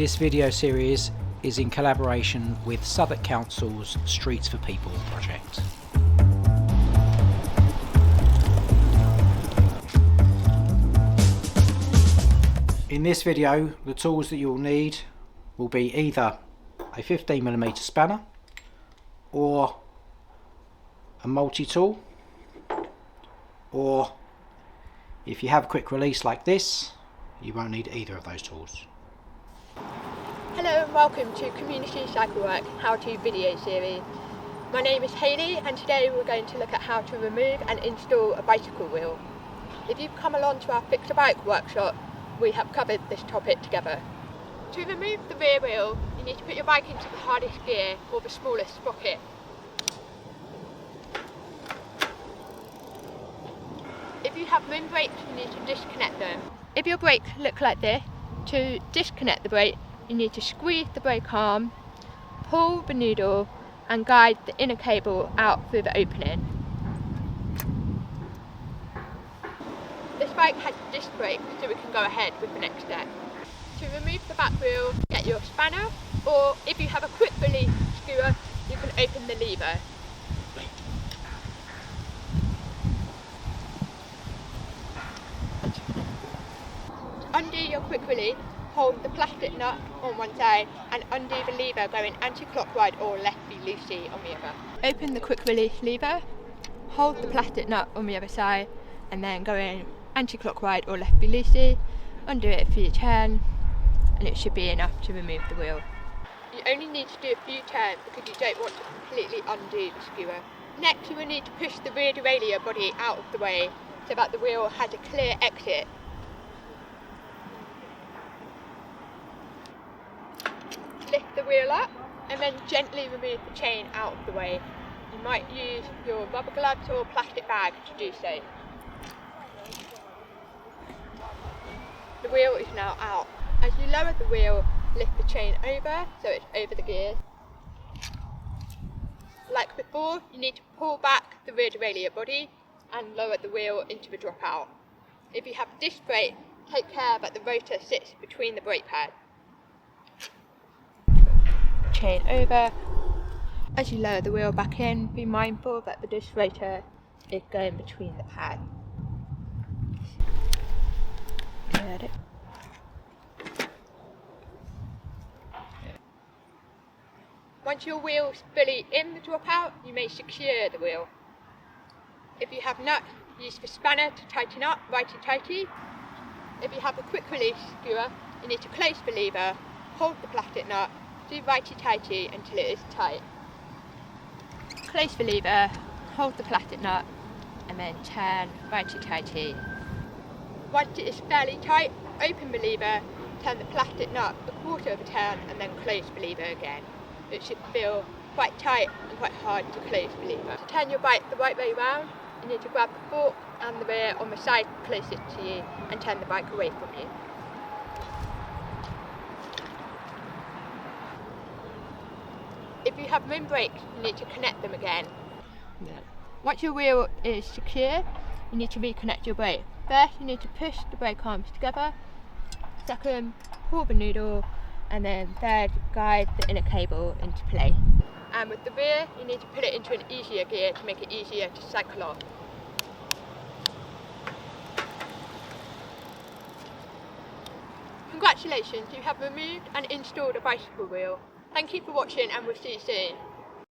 This video series is in collaboration with Southwark Council's Streets for People project. In this video, the tools that you'll need will be either a 15mm spanner or a multi-tool, or if you have a quick release like this, you won't need either of those tools. Hello and welcome to Community Cycleworks How-To video series. My name is Hayley and today we're going to look at how to remove and install a bicycle wheel. If you've come along to our Fix a Bike workshop, we have covered this topic together. To remove the rear wheel, you need to put your bike into the hardest gear or the smallest sprocket. If you have rim brakes, you need to disconnect them. If your brakes look like this, to disconnect the brake, you need to squeeze the brake arm, pull the noodle and guide the inner cable out through the opening. This bike has disc brakes, so we can go ahead with the next step. To remove the back wheel, get your spanner, or if you have a quick release skewer, you can open the lever. To undo your quick release, hold the plastic nut on one side and undo the lever going anti-clockwise or lefty-loosey on the other. Open the quick release lever, hold the plastic nut on the other side and then go in anti-clockwise or lefty-loosey, undo it for your turn and it should be enough to remove the wheel. You only need to do a few turns because you don't want to completely undo the skewer. Next you will need to push the rear derailleur body out of the way so that the wheel has a clear exit. Lift the wheel up and then gently remove the chain out of the way. You might use your rubber gloves or plastic bag to do so. The wheel is now out. As you lower the wheel, lift the chain over so it's over the gears. Like before, you need to pull back the rear derailleur body and lower the wheel into the dropout. If you have disc brake, take care that the rotor sits between the brake pad. Chain over. As you lower the wheel back in, be mindful that the disc rotor is going between the pad. Heard it. Once your wheel is fully in the dropout, you may secure the wheel. If you have nuts, use the spanner to tighten up righty-tighty. If you have a quick release skewer, you need to close the lever, hold the plastic nut, do righty-tighty until it is tight. Close the lever, hold the plastic nut and then turn righty-tighty. Once it is fairly tight, open the lever, turn the plastic nut a quarter of a turn and then close the lever again. It should feel quite tight and quite hard to close the lever. To turn your bike the right way round, you need to grab the fork and the rear on the side closest to you and turn the bike away from you. If you have rim brakes, you need to connect them again. Once your wheel is secure, you need to reconnect your brake. First, you need to push the brake arms together. Second, pull the noodle. And then third, guide the inner cable into play. And with the rear, you need to put it into an easier gear to make it easier to cycle off. Congratulations, you have removed and installed a bicycle wheel. Thank you for watching and we'll see you soon.